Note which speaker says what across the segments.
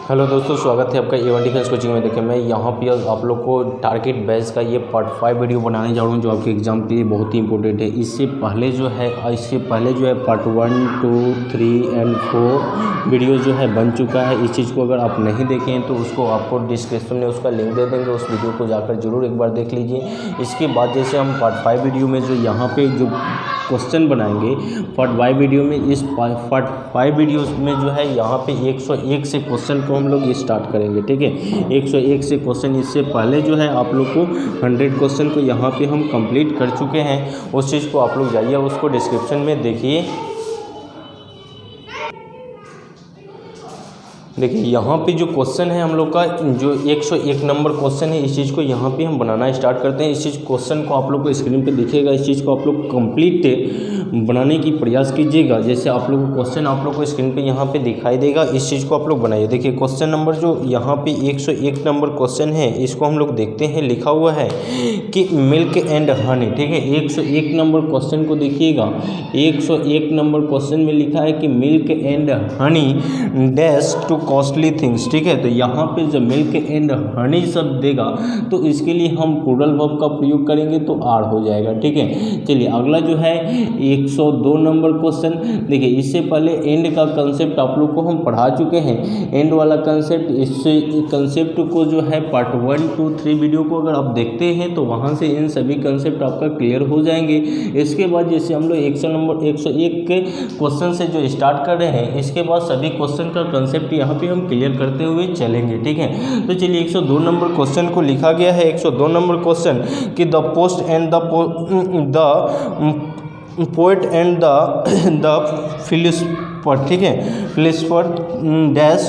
Speaker 1: Hello दोस्तों, स्वागत है आपका A1 डिफेंस कोचिंग में। देखिए, मैं यहाँ पे आप लोग को टारगेट बैच का ये पार्ट 5 वीडियो बनाने जा रहा हूँ, जो आपके एग्जाम के लिए बहुत ही इंपॉर्टेंट है। इससे पहले जो है पार्ट 1, 2, 3 एंड 4 वीडियो जो है बन चुका है। इस चीज़ को अगर आप नहीं देखें हैं तो उसको आपको डिस्क्रिप्शन में उसका लिंक दे देंगे, उस वीडियो को जाकर जरूर एक बार देख लीजिए। इसके बाद जैसे हम पार्ट 5 वीडियो में जो यहाँ पे जो क्वेश्चन बनाएंगे पार्ट 5 वीडियो में, इस पार्ट 5 वीडियो में जो है यहाँ पे 101 से क्वेश्चन को हम लोग स्टार्ट करेंगे। ठीक है, 101 से क्वेश्चन। इससे पहले जो है आप लोग को 100 क्वेश्चन को यहाँ पे हम कंप्लीट कर चुके हैं। उस चीज़ को आप लोग जाइए, उसको डिस्क्रिप्शन में देखिए। देखिए, यहाँ पे जो क्वेश्चन है हम लोग का, जो 101 नंबर क्वेश्चन है, इस चीज़ को यहाँ पे हम बनाना स्टार्ट करते हैं। इस चीज़ क्वेश्चन को आप लोग को स्क्रीन पे दिखेगा। इस चीज़ को आप लोग कंप्लीट बनाने की प्रयास कीजिएगा। जैसे आप लोग को क्वेश्चन आप लोग को स्क्रीन पे यहाँ पे दिखाई देगा, इस चीज़ को आप लोग बनाइए। देखिए, क्वेश्चन नंबर जो यहाँ पे 101 नंबर क्वेश्चन है, इसको हम लोग देखते हैं। लिखा हुआ है कि मिल्क एंड हनी। ठीक है, 101 नंबर क्वेश्चन को देखिएगा। 101 नंबर क्वेश्चन में लिखा है कि milk and honey dash to costly things. ठीक है, तो यहाँ पे जब मिल्क एंड हनी शब्द देगा तो इसके लिए हम प्लूरल वर्ब का प्रयोग करेंगे तो आर हो जाएगा। ठीक है, चलिए अगला जो है 102 नंबर क्वेश्चन। देखिए, इससे पहले एंड का कंसेप्ट आप लोग को हम पढ़ा चुके हैं, एंड वाला कंसेप्ट। इससे कंसेप्ट को जो है पार्ट 1, 2, 3 वीडियो को अगर आप देखते हैं तो वहाँ से इन सभी कंसेप्ट आपका क्लियर हो जाएंगे। इसके बाद जैसे हम लोग 101 के क्वेश्चन से जो स्टार्ट कर रहे हैं, इसके बाद सभी क्वेश्चन का कंसेप्ट यहाँ पे हम क्लियर करते हुए चलेंगे। ठीक है, तो चलिए 102 नंबर क्वेश्चन को लिखा गया है। 102 नंबर क्वेश्चन कि the post and the poet and the philosopher. ठीक है, फिलोसफर डैश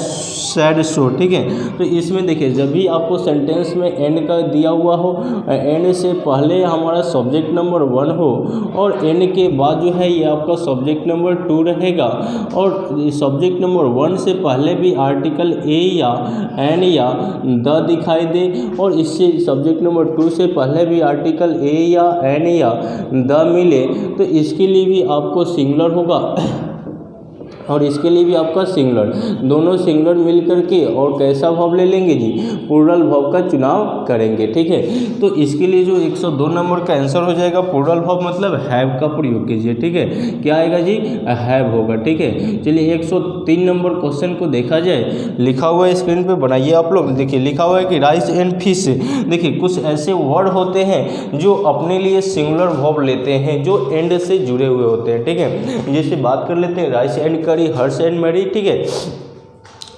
Speaker 1: सैड सो। ठीक है, तो इसमें देखिए, जब भी आपको सेंटेंस में एंड का दिया हुआ हो, एंड से पहले हमारा सब्जेक्ट नंबर 1 हो और एंड के बाद जो है ये आपका सब्जेक्ट नंबर 2 रहेगा, और सब्जेक्ट नंबर 1 से पहले भी आर्टिकल ए या एन या द दिखाई दे, और इससे सब्जेक्ट नंबर 2 से पहले भी आर्टिकल ए या एन या द मिले, तो इसके लिए भी आपको सिंगुलर होगा और इसके लिए भी आपका सिंगुलर। दोनों सिंगुलर मिल करके और कैसा वर्ब ले लेंगे जी, प्लूरल वर्ब का चुनाव करेंगे। ठीक है, तो इसके लिए जो 102 नंबर का आंसर हो जाएगा प्लूरल वर्ब मतलब हैव का प्रयोग कीजिए। ठीक है, क्या आएगा जी, हैव होगा। ठीक है, चलिए 103 नंबर क्वेश्चन को देखा जाए। लिखा हुआ है, स्क्रीन पे बनाइए आप लोग। देखिए, लिखा हुआ है कि राइस एंड फिश। देखिए, कुछ ऐसे वर्ड होते हैं जो अपने लिए सिंगुलर वर्ब लेते हैं, जो एंड से जुड़े हुए होते हैं। ठीक है, जैसे बात कर लेते हैं rice and harsh and Mary. ठीक है,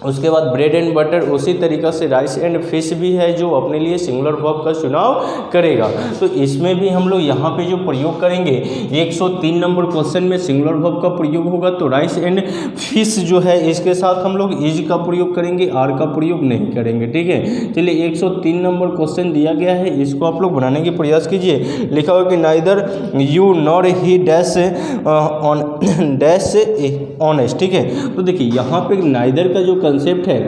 Speaker 1: उसके बाद ब्रेड एंड बटर, उसी तरीक़ा से राइस एंड फिश भी है जो अपने लिए सिंगुलर वर्ब का चुनाव करेगा। तो इसमें भी हम लोग यहाँ पे जो प्रयोग करेंगे, 103 नंबर क्वेश्चन में सिंगुलर वर्ब का प्रयोग होगा। तो राइस एंड फिश जो है, इसके साथ हम लोग इज का प्रयोग करेंगे, आर का प्रयोग नहीं करेंगे। ठीक है, चलिए 103 नंबर क्वेश्चन दिया गया है, इसको आप लोग बनाने की प्रयास कीजिए। लिखा हुआ कि neither you nor he dash honest. ठीक है, तो देखिए यहाँ पे नाइदर का जो कंसेप्ट है,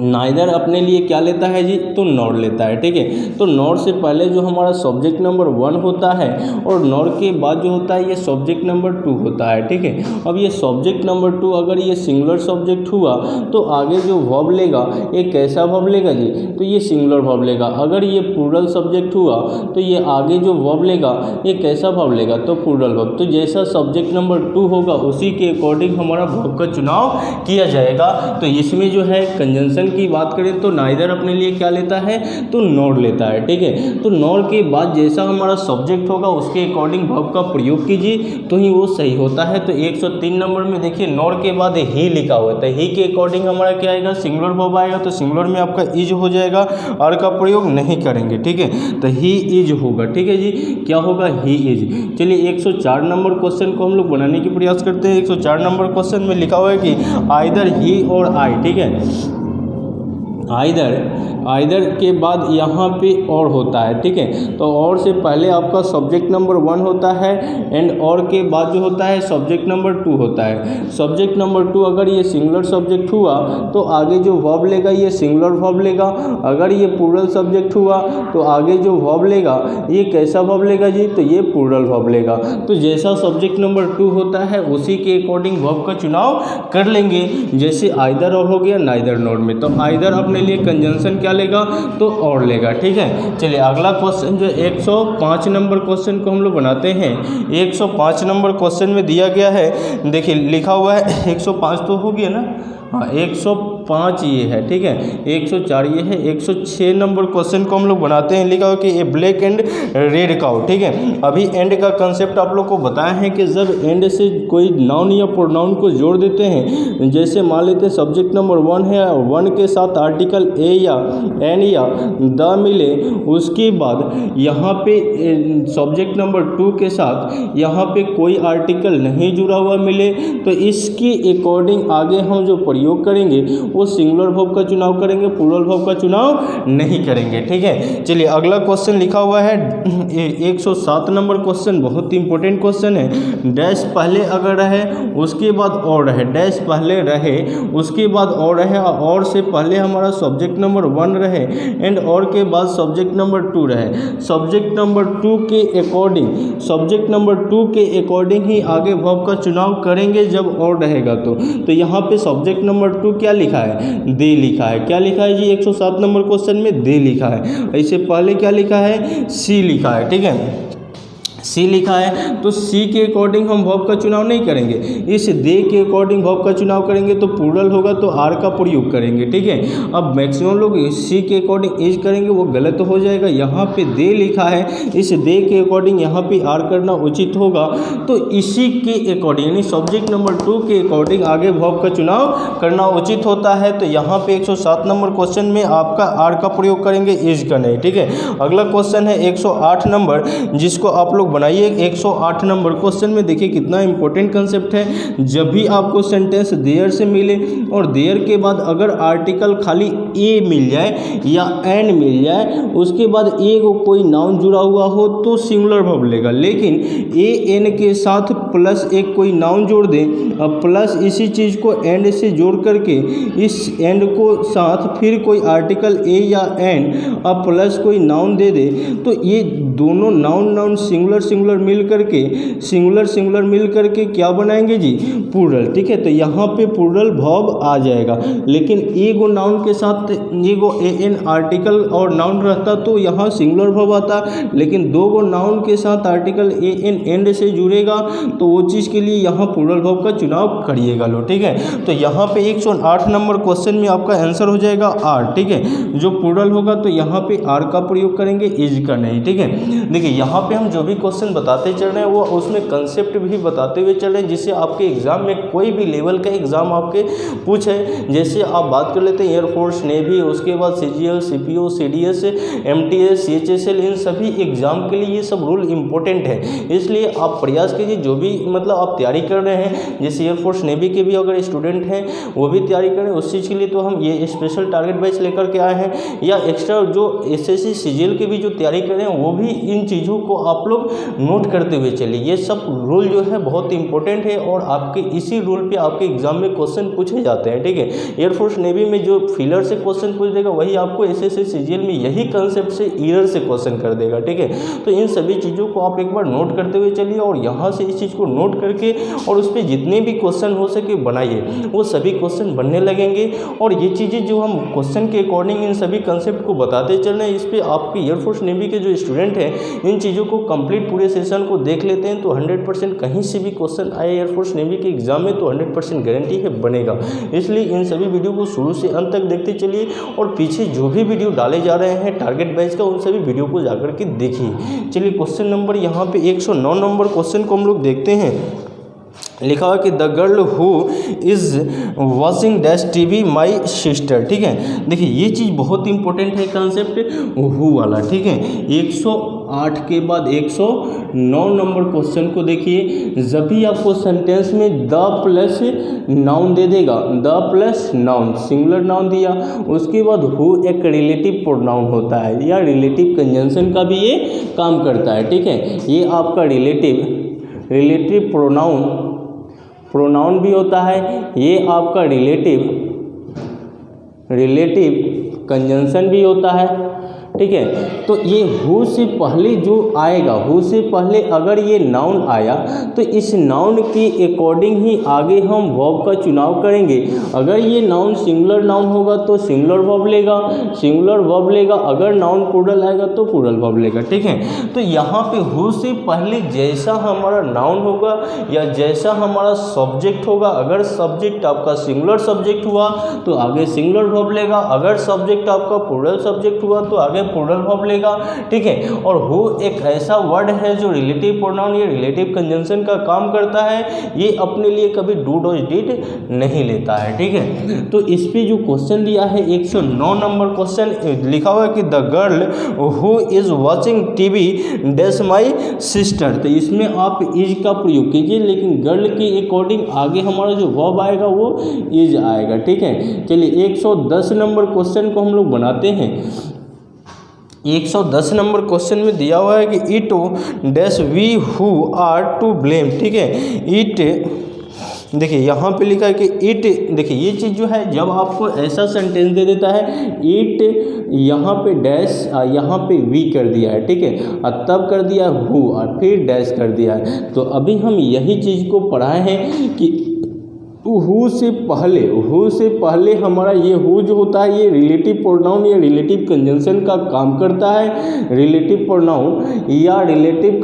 Speaker 1: नाइदर अपने लिए क्या लेता है जी, तो नॉर लेता है। ठीक है, तो नॉर से पहले जो हमारा सब्जेक्ट नंबर 1 होता है और नॉर के बाद जो होता है ये सब्जेक्ट नंबर 2 होता है। ठीक है, अब ये सब्जेक्ट नंबर 2 अगर ये सिंगुलर सब्जेक्ट हुआ तो आगे जो वर्ब लेगा ये कैसा वर्ब लेगा जी, तो ये सिंगुलर वर्ब लेगा। अगर ये प्लूरल सब्जेक्ट हुआ तो ये आगे जो वर्ब लेगा ये कैसा वर्ब लेगा, तो प्लूरल वर्ब। तो जैसा सब्जेक्ट नंबर 2 होगा उसी के अकॉर्डिंग हमारा वर्ब का चुनाव किया जाएगा। तो इसमें जो है कंजंक्शन की बात करें तो नाइदर अपने लिए क्या लेता है, तो नॉर लेता है। ठीक है, तो नॉर के बाद जैसा हमारा सब्जेक्ट होगा उसके अकॉर्डिंग वर्ब का प्रयोग कीजिए तो ही वो सही होता है। तो 103 नंबर में देखिए, नॉर के बाद ही लिखा हुआ है, तो ही के अकॉर्डिंग हमारा क्या आएगा, सिंगुलर वर्ब आएगा। तो सिंगुलर में आपका इज हो जाएगा, आर का प्रयोग नहीं करेंगे। ठीक है, तो ही इज होगा। ठीक है जी, क्या होगा, ही इज। चलिए 104 नंबर क्वेश्चन को हम लोग बनाने की प्रयास करते हैं। 104 नंबर क्वेश्चन में लिखा हुआ है कि आइदर ही और आई। ठीक है, आइदर के बाद यहाँ पे और होता है, ठीक है। तो और से पहले आपका सब्जेक्ट नंबर 1 होता है एंड और के बाद जो होता है सब्जेक्ट नंबर 2 होता है। सब्जेक्ट नंबर 2 अगर ये सिंगुलर सब्जेक्ट हुआ तो आगे जो वर्ब लेगा ये सिंगुलर वर्ब लेगा। अगर ये प्लूरल सब्जेक्ट हुआ तो आगे जो वर्ब लेगा ये कैसा वर्ब लेगा जी, तो ये प्लूरल वर्ब लेगा। तो जैसा सब्जेक्ट नंबर 2 होता है उसी के अकॉर्डिंग वर्ब का चुनाव कर लेंगे। जैसे आइदर और हो गया नाइदर नोड में, तो आइदर अपने लिए कंजंक्शन क्या लेगा, तो और लेगा, ठीक है। चलिए अगला क्वेश्चन जो 105 नंबर क्वेश्चन को हम लोग बनाते हैं। 105 नंबर क्वेश्चन में दिया गया है, देखिए लिखा हुआ है 105 तो हो गया ना, हाँ 105 ये है, ठीक है। 104 ये है। 106 नंबर क्वेश्चन को हम लोग बनाते हैं। लिखा हुआ कि ए ब्लैक एंड रेड काउ, ठीक है। अभी एंड का कंसेप्ट आप लोग को बताया है कि जब एंड से कोई नाउन या प्रोनाउन को जोड़ देते हैं, जैसे मान लेते हैं सब्जेक्ट नंबर 1 है, 1 के साथ आर्टिकल ए या एन या द मिले, उसके बाद यहाँ पे सब्जेक्ट नंबर 2 के साथ यहाँ पे कोई आर्टिकल नहीं जुड़ा हुआ मिले, तो इसके अकॉर्डिंग आगे हम जो प्रयोग करेंगे वो सिंगुलर वर्ब का चुनाव करेंगे, प्लूरल वर्ब का चुनाव नहीं करेंगे, ठीक है। चलिए अगला क्वेश्चन लिखा हुआ है 107 नंबर क्वेश्चन, बहुत इंपॉर्टेंट क्वेश्चन है। डैश पहले अगर रहे उसके बाद और रहे, डैश पहले रहे उसके बाद और रहे, और से पहले हमारा सब्जेक्ट नंबर 1 रहे एंड और के बाद सब्जेक्ट नंबर 2 रहे। सब्जेक्ट नंबर 2 के अकॉर्डिंग ही आगे वर्ब का चुनाव करेंगे जब और रहेगा तो यहाँ पे सब्जेक्ट नंबर 2 क्या लिखा है, दे लिखा है। क्या लिखा है जी 107 नंबर क्वेश्चन में, दे लिखा है। इससे पहले क्या लिखा है, सी लिखा है, ठीक है। सी लिखा है तो सी के अकॉर्डिंग हम वर्ब का चुनाव नहीं करेंगे, इस दे के अकॉर्डिंग वर्ब का चुनाव करेंगे। तो प्लूरल होगा तो आर का प्रयोग करेंगे, ठीक है। अब मैक्सिमम लोग सी के अकॉर्डिंग इज करेंगे, वो गलत हो जाएगा। यहाँ पे दे लिखा है, इस दे के अकॉर्डिंग यहाँ पे आर करना उचित होगा। तो इसी के अकॉर्डिंग यानी सब्जेक्ट नंबर 2 के अकॉर्डिंग आगे वर्ब का चुनाव करना उचित होता है। तो यहाँ पे 107 नंबर क्वेश्चन में आपका आर का प्रयोग करेंगे, इज का नहीं, ठीक है। अगला क्वेश्चन है 108 नंबर, जिसको आप लोग बनाइए। 108 नंबर क्वेश्चन में देखिए कितना इंपॉर्टेंट कंसेप्ट है। जब भी आपको सेंटेंस देयर से मिले और देयर के बाद अगर आर्टिकल खाली ए मिल जाए या एन मिल जाए, उसके बाद ए को कोई नाउन जुड़ा हुआ हो तो सिंगुलर वर्ब लेगा। लेकिन ए एन के साथ प्लस एक कोई नाउन जोड़ दें, अब प्लस इसी चीज़ को एंड से जोड़ करके इस एंड को साथ फिर कोई आर्टिकल ए या एन अब प्लस कोई नाउन दे दे, तो ये दोनों नाउन सिंगुलर सिंगुलर मिल करके क्या बनाएंगे जी, प्लूरल, ठीक है। तो यहाँ पे प्लूरल वर्ब आ जाएगा। लेकिन एगो नाउन के साथ एगो ए एन आर्टिकल और नाउन रहता तो यहाँ सिंगुलर वर्ब आता, लेकिन दो गो नाउन के साथ आर्टिकल ए एन एंड से जुड़ेगा तो वो चीज़ के लिए यहाँ प्लूरल वर्ब का चुनाव करिएगा लो, ठीक है। तो यहाँ पे 108 नंबर क्वेश्चन में आपका आंसर हो जाएगा आर, ठीक है। जो प्लूरल होगा तो यहाँ पे आर का प्रयोग करेंगे, इज का नहीं, ठीक है। देखिए यहाँ पे हम जो भी क्वेश्चन बताते चल रहे हैं वो उसमें कंसेप्ट भी बताते हुए चल रहे हैं, जिससे आपके एग्जाम में कोई भी लेवल का एग्जाम आपके पूछे। जैसे आप बात कर लेते हैं एयरफोर्स, नेवी, उसके बाद CGL, CPO, CDS, MTS, CHSL, इन सभी एग्जाम के लिए ये सब रूल इंपॉर्टेंट है। इसलिए आप प्रयास कीजिए, जो भी मतलब आप तैयारी कर रहे हैं, जैसे एयरफोर्स नेवी के भी अगर स्टूडेंट हैं वो भी तैयारी करें। उस चीज़ के लिए तो हम ये स्पेशल टारगेट बैच लेकर के आए हैं, या एक्स्ट्रा जो SSC CGL के भी जो तैयारी कर रहे हैं वो भी इन चीज़ों को आप लोग नोट करते हुए चलिए। ये सब रूल जो है बहुत इंपॉर्टेंट है और आपके इसी रूल पे आपके एग्जाम में क्वेश्चन पूछे जाते हैं, ठीक है। एयरफोर्स नेवी में जो फिलर से क्वेश्चन पूछ देगा वही आपको SSC CGL में यही कंसेप्ट से ईरर से क्वेश्चन कर देगा, ठीक है। तो इन सभी चीज़ों को आप एक बार नोट करते हुए चलिए और यहाँ से इस चीज़ को नोट करके और उस पर जितने भी क्वेश्चन हो सके बनाइए, वो सभी क्वेश्चन बनने लगेंगे। और ये चीज़ें जो हम क्वेश्चन के अकॉर्डिंग इन सभी कंसेप्ट को बताते चल रहे हैं, इस पर आपके एयरफोर्स नेवी के जो स्टूडेंट हैं इन चीज़ों को कंप्लीट पूरे सेशन को देख लेते हैं तो 100% कहीं से भी क्वेश्चन आए एयरफोर्स नेवी के एग्जाम में तो 100% गारंटी है बनेगा। इसलिए इन सभी वीडियो को शुरू से अंत तक देखते चलिए और पीछे जो भी वीडियो डाले जा रहे हैं टारगेट बैच का उन सभी वीडियो को जाकर के देखिए। चलिए क्वेश्चन नंबर यहाँ पे 109 नंबर क्वेश्चन को हम लोग देखते हैं। लिखा हुआ कि the girl who is watching dash TV my sister. ठीक है, देखिए ये चीज़ बहुत इंपॉर्टेंट है कंसेप्ट हु वाला। ठीक है, 108 के बाद 109 नंबर क्वेश्चन को देखिए। जब भी आपको सेंटेंस में द प्लस नाउन दे देगा, the plus noun singular noun दिया, उसके बाद हु एक रिलेटिव प्रोनाउन होता है या रिलेटिव कंजंक्शन का भी ये काम करता है। ठीक है, ये आपका रिलेटिव प्रोनाउन भी होता है, ये आपका रिलेटिव कंजंक्शन भी होता है। ठीक है, तो ये हु से पहले जो आएगा, हु से पहले अगर ये नाउन आया तो इस नाउन के अकॉर्डिंग ही आगे हम वर्ब का चुनाव करेंगे। अगर ये नाउन सिंगुलर नाउन होगा तो सिंगुलर वर्ब लेगा, अगर नाउन प्लूरल आएगा तो प्लूरल वर्ब लेगा। ठीक है, तो यहाँ पे हु से पहले जैसा हमारा नाउन होगा या जैसा हमारा सब्जेक्ट होगा, अगर सब्जेक्ट आपका सिंगुलर सब्जेक्ट हुआ तो आगे सिंगुलर वर्ब लेगा, अगर सब्जेक्ट आपका प्लूरल सब्जेक्ट हुआ तो आगे प्लूरल वर्ब लेगा। ठीक है, और हु एक ऐसा वर्ड है जो रिलेटिव प्रोनाउन या रिलेटिव कंजंक्शन का काम करता है, ये अपने लिए कभी डू डज डिड नहीं लेता है। ठीक है, तो इस पे जो क्वेश्चन दिया है 109 नंबर क्वेश्चन, लिखा हुआ है कि the girl who is watching TV dash my sister. तो इसमें आप इज का प्रयोग कीजिए, लेकिन गर्ल के अकॉर्डिंग आगे हमारा जो वर्ब आएगा वो इज आएगा। ठीक है, चलिए 110 नंबर क्वेश्चन को हम लोग बनाते हैं। 110 नंबर क्वेश्चन में दिया हुआ है कि it dash we who are to blame. ठीक है, इट देखिए यहाँ पे लिखा है कि इट, देखिए ये चीज़ जो है जब आपको ऐसा सेंटेंस दे देता है, इट यहाँ पे डैश यहाँ पे वी कर दिया है। ठीक है, और तब कर दिया हु और फिर डैश कर दिया है। तो अभी हम यही चीज़ को पढ़ाए हैं कि हु से पहले हमारा ये हु जो होता है ये रिलेटिव प्रोनाउन या रिलेटिव कंजंक्शन का काम करता है। रिलेटिव प्रोनाउन या रिलेटिव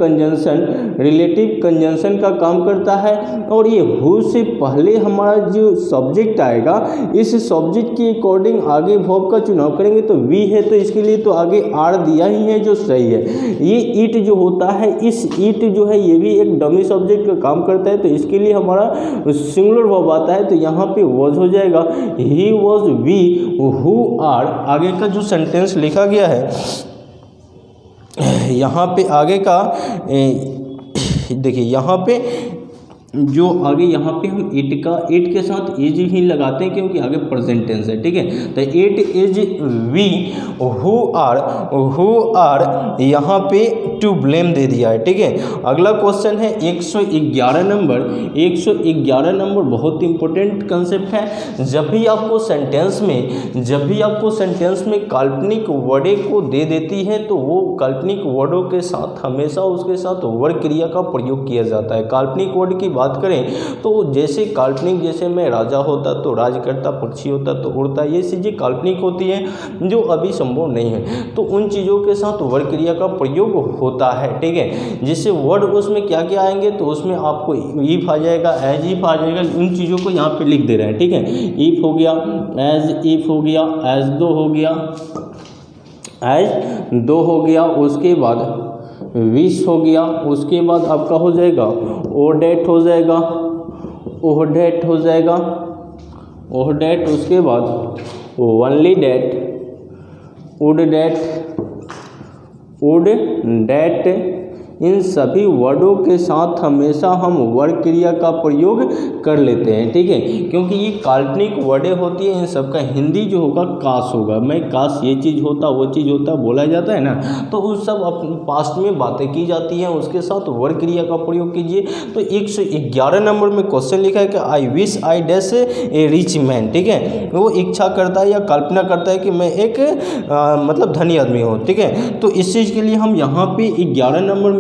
Speaker 1: कंजंक्शन का काम करता है। और ये हु से पहले हमारा जो सब्जेक्ट आएगा, इस सब्जेक्ट के अकॉर्डिंग आगे वर्ब का चुनाव करेंगे। तो वी है तो इसके लिए तो आगे आर दिया ही है जो सही है। ये इट जो होता है, इस इट जो है ये भी एक डमी सब्जेक्ट का काम करता है, तो इसके लिए हमारा सिंगुलर वर्ब आता है। तो यहाँ पे वॉज हो जाएगा, he was we who are. आगे का जो सेंटेंस लिखा गया है यहाँ पे आगे का देखिए, यहाँ पे जो आगे यहाँ पे हम इट के साथ इज ही लगाते हैं क्योंकि आगे प्रेजेंट टेंस है। ठीक है, तो it is we who are यहाँ पे टू ब्लेम दे दिया है। ठीक है, अगला क्वेश्चन है 111 नंबर बहुत इंपॉर्टेंट कंसेप्ट है। जब भी आपको सेंटेंस में काल्पनिक वर्डे को दे देती है तो वो काल्पनिक वर्डों के साथ हमेशा उसके साथ वर्ग क्रिया का प्रयोग किया जाता है। काल्पनिक वर्ड की बात करें तो जैसे काल्पनिक, जैसे मैं राजा होता तो राज करता, पक्षी होता तो उड़ता, ये चीज़ें काल्पनिक होती हैं जो अभी संभव नहीं है। तो उन चीज़ों के साथ वर्ग क्रिया का प्रयोग होता है। ठीक है, जिससे वर्ड उसमें क्या क्या आएंगे तो उसमें आपको इफ आ जाएगा, एज इफ आ जाएगा। उन चीज़ों को यहाँ पे लिख दे रहे हैं। ठीक है, इफ हो गया, एज इफ हो गया, एज दो हो गया, उसके बाद विश हो गया, उसके बाद आपका हो जाएगा ओडेट हो जाएगा, ओहडेट, उसके बाद ओनली डेट, वुड डेट। इन सभी वर्डों के साथ हमेशा हम वर्ग क्रिया का प्रयोग कर लेते हैं। ठीक है, क्योंकि ये काल्पनिक वर्डें होती हैं, इन सबका हिंदी जो होगा काश होगा। मैं काश ये चीज़ होता, वो चीज़ होता बोला जाता है ना, तो उस सब पास्ट में बातें की जाती हैं, उसके साथ वर्ग क्रिया का प्रयोग कीजिए। तो 111 नंबर में क्वेश्चन लिखा है कि I wish I dash A rich man. ठीक है, वो इच्छा करता है या कल्पना करता है कि मैं एक मतलब धनी आदमी हूँ। ठीक है, तो इस चीज़ के लिए हम यहाँ पे 111 नंबर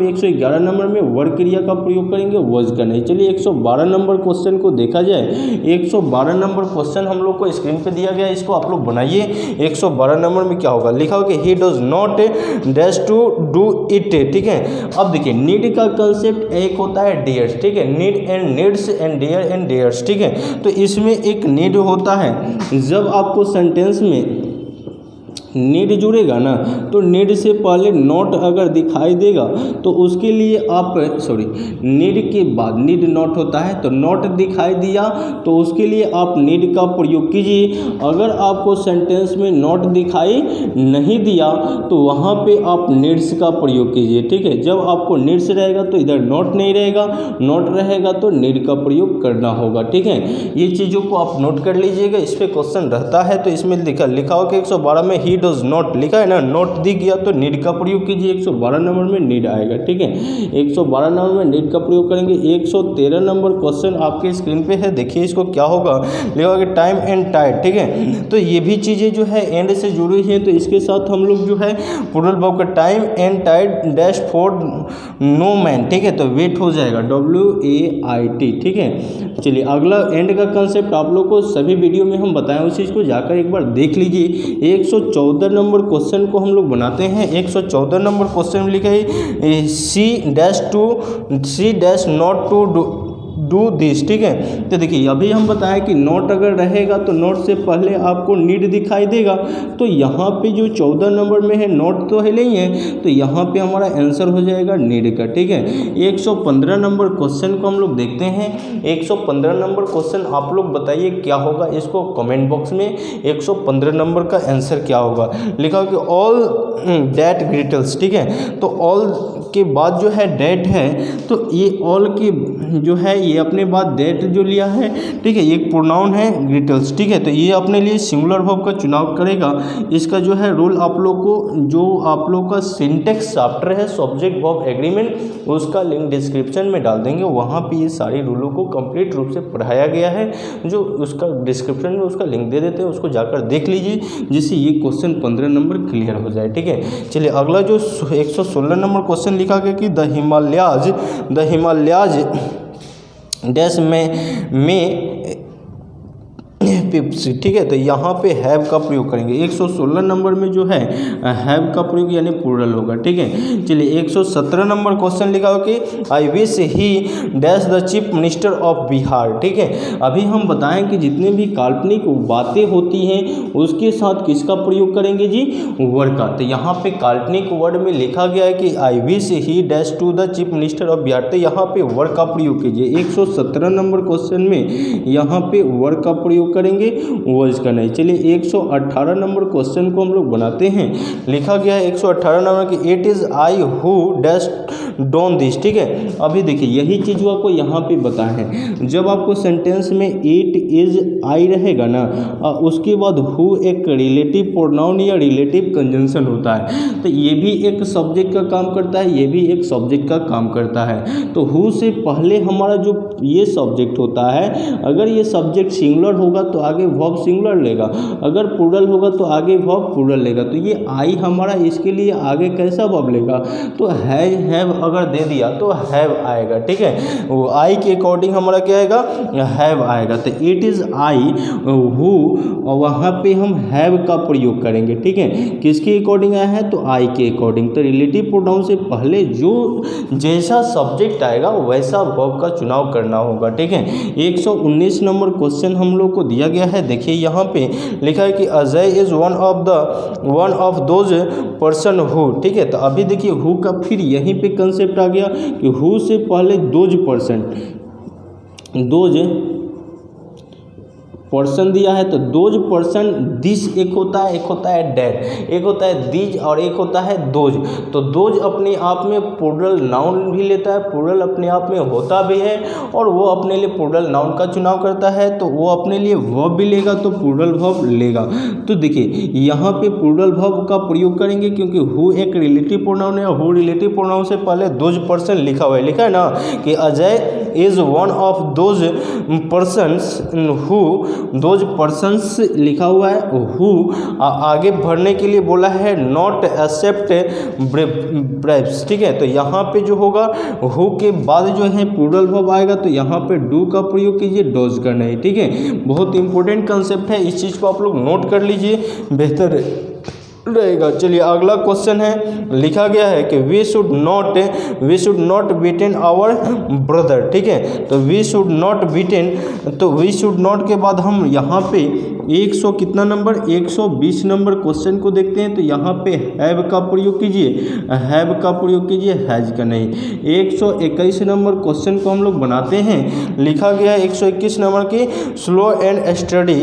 Speaker 1: में वर्ग क्रिया का प्रयोग करेंगे, वॉज का नहीं। चलिए 112 नंबर क्वेश्चन को देखा जाए। 112 नंबर क्वेश्चन हम लोग को स्क्रीन पे दिया गया, इसको आप लोग बनाइए। 112 नंबर में क्या होगा, लिखा होगा कि he does not dash to do it. ठीक है, अब देखिए नीड का कंसेप्ट एक होता है डेयर्स। ठीक है, need and needs and dare and dares. ठीक है, तो इसमें एक नीड होता है जब आपको सेंटेंस में नीड जुड़ेगा ना, तो नीड से पहले नॉट अगर दिखाई देगा तो उसके लिए आप नीड के बाद नीड नॉट होता है, तो नॉट दिखाई दिया तो उसके लिए आप नीड का प्रयोग कीजिए। अगर आपको सेंटेंस में नॉट दिखाई नहीं दिया तो वहाँ पे आप नीड्स का प्रयोग कीजिए। ठीक है, जब आपको नीड्स रहेगा तो इधर नॉट नहीं रहेगा, नॉट रहेगा तो नीड का प्रयोग करना होगा। ठीक है, ये चीज़ों को आप नोट कर लीजिएगा। इस पर क्वेश्चन रहता है तो इसमें लिखा हो कि 112 में ही डज नॉट लिखा है ना, नॉट दिख गया तो नीड का प्रयोग कीजिए। 112 नंबर में नीड आएगा। ठीक है, 112 नंबर में नीड का प्रयोग करेंगे। 113 नंबर क्वेश्चन आपके स्क्रीन पे है, देखिए इसको क्या होगा, लिखा होगा टाइम एंड टाइड। ठीक है, तो ये भी चीज़ें जो है एंड से जुड़ी हैं, तो इसके साथ हम लोग जो है प्लूरल वर्ब का time and tide dash for no man. ठीक है, तो वेट हो जाएगा WAIT। ठीक है, चलिए अगला एंड का कंसेप्ट आप लोग को सभी वीडियो में हम बताएं, उस चीज़ को जाकर एक बार देख लीजिए। 114 नंबर क्वेश्चन को हम लोग बनाते हैं। 114 नंबर क्वेश्चन में लिखा है see dash not to do this. ठीक है, तो देखिए अभी हम बताएं कि नॉट अगर रहेगा तो नॉट से पहले आपको नीड दिखाई देगा, तो यहाँ पे जो 14 नंबर में है नॉट तो है नहीं है, तो यहाँ पे हमारा आंसर हो जाएगा नीड का। ठीक है, 115 नंबर क्वेश्चन को हम लोग देखते हैं। 115 नंबर क्वेश्चन आप लोग बताइए क्या होगा, इसको कमेंट बॉक्स में 115 नंबर का आंसर क्या होगा। लिखा हो कि ऑल दैट ग्रिटल्स। ठीक है, तो ऑल के बाद जो है डेट है, तो ये ऑल की जो है ये अपने बाद डेट जो लिया है। ठीक है, एक प्रोनाउन है ग्रिटल्स। ठीक है, तो ये अपने लिए सिंगुलर वर्ब का चुनाव करेगा। इसका जो है रूल आप लोग को, जो आप लोग का सिंटेक्स चैप्टर है सब्जेक्ट वर्ब एग्रीमेंट, उसका लिंक डिस्क्रिप्शन में डाल देंगे। वहाँ पे ये सारे रूलों को कंप्लीट रूप से पढ़ाया गया है, जो उसका डिस्क्रिप्शन में उसका लिंक दे देते हैं, उसको जाकर देख लीजिए, जिससे ये क्वेश्चन 15 नंबर क्लियर हो जाए। ठीक है, चलिए अगला जो 116 नंबर क्वेश्चन लिखा गया कि द हिमालयाज डैश में पिप्स। ठीक है, तो यहाँ पे हैव का प्रयोग करेंगे। 116 नंबर में जो है हैव का प्रयोग यानी प्लूरल होगा। ठीक है, चलिए 117 नंबर क्वेश्चन लिखा हो कि I wish he dash the chief minister of Bihar. ठीक है, अभी हम बताएं कि जितने भी काल्पनिक बातें होती हैं उसके साथ किसका प्रयोग करेंगे जी, वर्ड का। तो यहाँ पे काल्पनिक वर्ड में लिखा गया है कि I wish he dash to the chief minister of Bihar, तो यहाँ पे वर्ड का प्रयोग कीजिए। 117 नंबर क्वेश्चन में यहाँ पे वर्ड का प्रयोग करेंगे, वर्ड्स का नहीं। चलिए 118 नंबर क्वेश्चन को हम लोग बनाते हैं। लिखा गया है 118 नंबर कि it is I who dash done this. ठीक है, अभी देखिए यही चीज़ आपको यहाँ पे बताए हैं। जब आपको सेंटेंस में इट इज़ आई रहेगा ना, उसके बाद हु एक रिलेटिव प्रोनाउन या रिलेटिव कंजंक्शन होता है, तो ये भी एक सब्जेक्ट का काम करता है, ये भी एक सब्जेक्ट का काम करता है। तो हु से पहले हमारा जो ये सब्जेक्ट होता है, अगर ये सब्जेक्ट सिंगुलर होगा तो आगे वर्ब सिंगुलर लेगा, अगर प्लूरल होगा तो आगे वर्ब प्लूरल लेगा। तो ये आई हमारा इसके लिए आगे कैसा वर्ब लेगा, तो हैव अगर दे दिया तो हैव आएगा। ठीक है, वो आई के अकॉर्डिंग हमारा क्या आएगा, हैव आएगा। तो इट इज़ आई हु, और वहाँ पे हम हैव का प्रयोग करेंगे। ठीक है, किसके अकॉर्डिंग आया है, तो आई के अकॉर्डिंग। तो रिलेटिव प्रोनाउन से पहले जो जैसा सब्जेक्ट आएगा वैसा वर्ब का चुनाव करना होगा। ठीक है, 119 नंबर क्वेश्चन हम लोग को दिया गया है। देखिए यहाँ पे लिखा है कि Ajay is one of those person who. ठीक है, तो अभी देखिए हु का फिर यहीं पे कंसेप्ट आ गया कि हु से पहले दोज पर्सन दिया है, तो दोज पर्सन दिस एक होता है डेट, एक होता है दीज और एक होता है दोज। तो दोज अपने आप में प्लूरल नाउन भी लेता है, प्लूरल अपने आप में होता भी है, और वो अपने लिए प्लूरल नाउन का चुनाव करता है, तो वो अपने लिए वर्ब भी लेगा, तो प्लूरल वर्ब लेगा। तो देखिए यहाँ पे प्लूरल वर्ब का प्रयोग करेंगे क्योंकि हु एक रिलेटिव प्रोनाउन है, हु रिलेटिव प्रोनाउन से पहले दोज पर्सन लिखा हुआ है। लिखा है ना कि Ajay is one of those persons who, those persons लिखा हुआ है, हु आगे बढ़ने के लिए बोला है नॉट एक्सेप्ट ब्रेब्स। ठीक है, तो यहाँ पे जो होगा हु के बाद जो है प्लूरल वर्ब आएगा, तो यहाँ पे डू का प्रयोग कीजिए, डोज का नहीं। ठीक है, बहुत इंपॉर्टेंट कंसेप्ट है, इस चीज़ को आप लोग नोट कर लीजिए, बेहतर रहेगा। चलिए अगला क्वेश्चन है, लिखा गया है कि we should not beaten our brother. ठीक है, तो वी शुड नॉट बीटेन, तो वी शुड नॉट के बाद हम यहाँ पे 100 कितना नंबर 120 नंबर क्वेश्चन को देखते हैं। तो यहाँ पे हैव का प्रयोग कीजिए, हैव का प्रयोग कीजिए, हैज का नहीं। 121 नंबर क्वेश्चन को हम लोग बनाते हैं। लिखा गया है 121 नंबर की स्लो एंड स्टडी।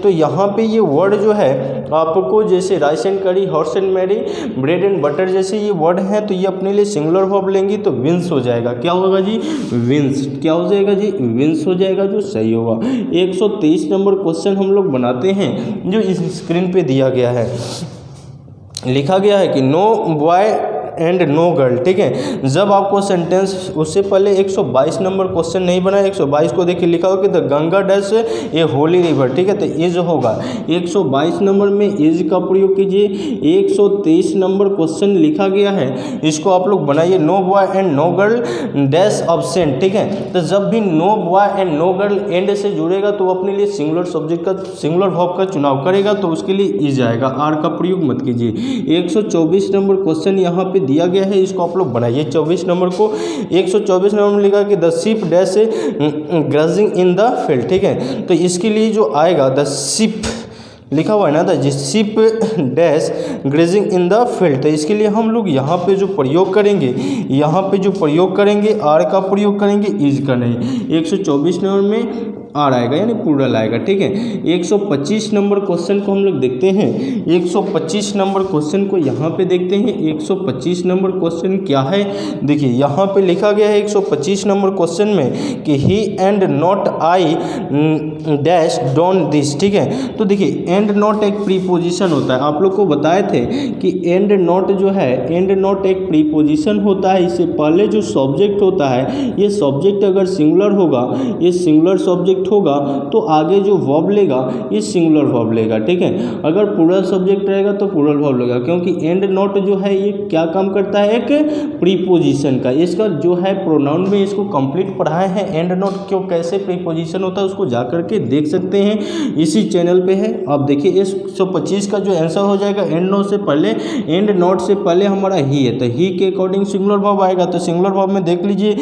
Speaker 1: तो यहाँ पे ये वर्ड जो है आपको जैसे rice and curry, horse and Mary, bread and butter जैसे ये वर्ड हैं, तो ये अपने लिए सिंगुलर वर्ब लेंगी तो विंस हो जाएगा। क्या होगा जी? विंस। क्या हो जाएगा जी? विंस हो जाएगा, जो सही होगा। 123 नंबर क्वेश्चन हम लोग बनाते हैं जो इस स्क्रीन पे दिया गया है। लिखा गया है कि no boy and no girl. ठीक है, जब आपको सेंटेंस उससे पहले 122 नंबर क्वेश्चन नहीं बना, 122 को देखिए लिखा हो कि the Ganga dash A Holi river. ठीक है, तो इज होगा। 122 नंबर में इज का प्रयोग कीजिए। 123 नंबर क्वेश्चन लिखा गया है, इसको आप लोग बनाइए। No boy and no girl dash absent. ठीक है, तो जब भी no boy and no girl and से जुड़ेगा तो अपने लिए सिंगुलर सब्जेक्ट का, सिंगुलर वर्ब का चुनाव करेगा, तो उसके लिए इज आएगा, आर का प्रयोग मत कीजिए। 124 नंबर क्वेश्चन यहाँ पे दिया गया है, इसको आप लोग बनाइए। 24 नंबर को 124 नंबर में लिखा कि the ship dash ग्रजिंग in the field. ठीक है, तो इसके लिए जो आएगा द शिप लिखा हुआ है ना, the ship dash grazing in the field. तो इसके लिए हम लोग यहाँ पे जो प्रयोग करेंगे, यहाँ पे जो प्रयोग करेंगे आर का प्रयोग करेंगे, इज का नहीं। 124 नंबर में आर आएगा यानी प्लूरल आएगा। ठीक है, 125 नंबर क्वेश्चन को हम लोग देखते हैं। 125 नंबर क्वेश्चन को यहाँ पे देखते हैं। 125 नंबर क्वेश्चन क्या है, देखिए यहाँ पे लिखा गया है 125 नंबर क्वेश्चन में कि he and not I dash don't this. ठीक है, तो देखिए एंड नॉट एक प्रीपोजिशन होता है। आप लोग को बताए थे कि एंड नॉट जो है, एंड नॉट एक प्रीपोजिशन होता है। इससे पहले जो सब्जेक्ट होता है, ये सब्जेक्ट अगर सिंगुलर होगा, ये सिंगुलर सब्जेक्ट होगा, तो आगे जो वर्ब लेगा ये सिंगुलर वर्ब लेगा। ठीक है, अगर प्लूरल सब्जेक्ट रहेगा तो प्लूरल वर्ब लेगा, क्योंकि एंड नॉट जो है ये क्या काम करता है, एक प्रीपोजिशन का। इसका जो है प्रोनाउन में इसको कंप्लीट पढ़ाए हैं। एंड नॉट क्यों कैसे प्रीपोजिशन होता है उसको जा करके देख सकते हैं, इसी चैनल पे है। आप देखिए 125 का जो आंसर हो जाएगा एंड नॉट से पहले, एंड नॉट से पहले हमारा ही है, तो ही के अकॉर्डिंग सिंगुलर वर्ब आएगा। तो सिंगुलर वर्ब में देख लीजिए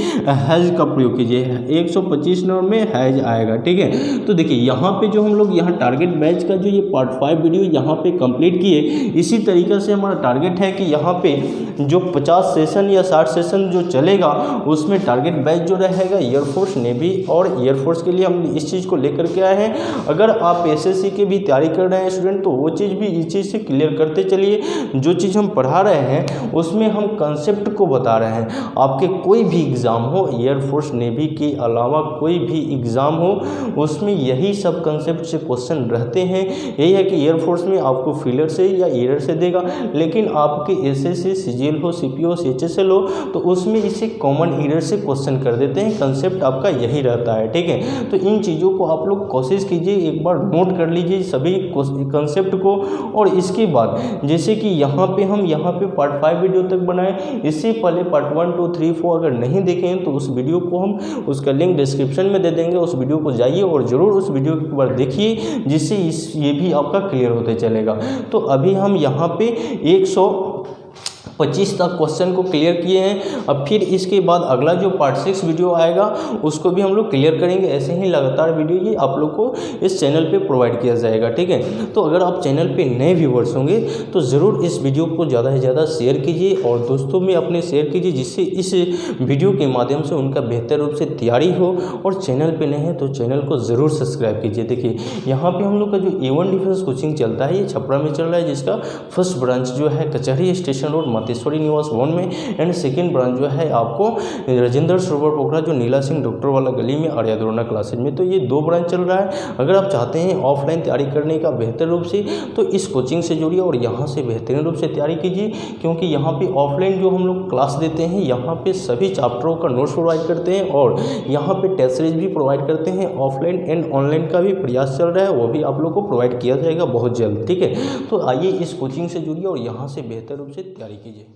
Speaker 1: हैज का प्रयोग कीजिए। 125 नंबर में हैज आएगा। ठीक है, तो देखिए यहाँ पे जो हम लोग यहाँ टारगेट बैच का जो ये पार्ट 5 वीडियो यहाँ पे कंप्लीट किए, इसी तरीके से हमारा टारगेट है कि यहाँ पे जो 50 सेशन या 60 सेशन जो चलेगा उसमें टारगेट बैच जो रहेगा एयरफोर्स, नेवी और एयरफोर्स के लिए हम इस चीज़ को लेकर के आए हैं। अगर आप एसएससी की भी तैयारी कर रहे हैं स्टूडेंट, तो वो चीज़ भी इस चीज़ से क्लियर करते चलिए। जो चीज़ हम पढ़ा रहे हैं उसमें हम कंसेप्ट को बता रहे हैं। आपके कोई भी एग्ज़ाम हो, एयरफोर्स नेवी के अलावा कोई भी एग्ज़ाम हो, उसमें यही सब कंसेप्ट से क्वेश्चन रहते हैं। यही है कि एयरफोर्स में आपको फिलर से या एरर से देगा, लेकिन आपके एसएससी, सीजीएल हो, सीपीओ, सीएचएसएल हो, तो उसमें इसे कॉमन एरर से क्वेश्चन कर देते हैं। कंसेप्ट आपका यही रहता है। ठीक है, तो इन चीज़ों को आप लोग कोशिश कीजिए, एक बार नोट कर लीजिए सभी कंसेप्ट को। और इसके बाद जैसे कि यहाँ पे पार्ट 5 वीडियो तक बनाए, इससे पहले पार्ट 1, 2, 3, 4 अगर नहीं देखें तो उस वीडियो को हम उसका लिंक डिस्क्रिप्शन में दे देंगे। उस वीडियो को जाइए और ज़रूर उस वीडियो को एक बार देखिए, जिससे ये भी आपका क्लियर होते चलेगा। तो अभी हम यहाँ पे 125 तक क्वेश्चन को क्लियर किए हैं। अब फिर इसके बाद अगला जो पार्ट 6 वीडियो आएगा उसको भी हम लोग क्लियर करेंगे। ऐसे ही लगातार वीडियो ये आप लोग को इस चैनल पे प्रोवाइड किया जाएगा। ठीक है, तो अगर आप चैनल पे नए व्यूवर्स होंगे तो ज़रूर इस वीडियो को ज़्यादा से ज़्यादा शेयर कीजिए और दोस्तों में अपने शेयर कीजिए, जिससे इस वीडियो के माध्यम से उनका बेहतर रूप से तैयारी हो। और चैनल पर नए हैं तो चैनल को ज़रूर सब्सक्राइब कीजिए। देखिए यहाँ पर हम लोग का जो A1 डिफेंस कोचिंग चलता है ये छपरा में चल रहा है, जिसका फर्स्ट ब्रांच जो है कचहरी स्टेशन रोड मातेश्वरी निवास भवन में, एंड सेकंड ब्रांच जो है आपको राजेंद्र सरोवर पोखरा जो नीला सिंह डॉक्टर वाला गली में आर्या द्रोणा क्लासेज में। तो ये 2 ब्रांच चल रहा है। अगर आप चाहते हैं ऑफलाइन तैयारी करने का बेहतर रूप से, तो इस कोचिंग से जुड़िए और यहाँ से बेहतरीन रूप से तैयारी कीजिए, क्योंकि यहाँ पे ऑफलाइन जो हम लोग क्लास देते हैं, यहाँ पे सभी चैप्टरों का नोट्स प्रोवाइड करते हैं और यहाँ पे टेस्ट सीरीज भी प्रोवाइड करते हैं। ऑफलाइन एंड ऑनलाइन का भी प्रयास चल रहा है, वो भी आप लोग को प्रोवाइड किया जाएगा बहुत जल्द। ठीक है, तो आइए इस कोचिंग से जुड़िए और यहाँ से बेहतर रूप से तैयारी कीजिए।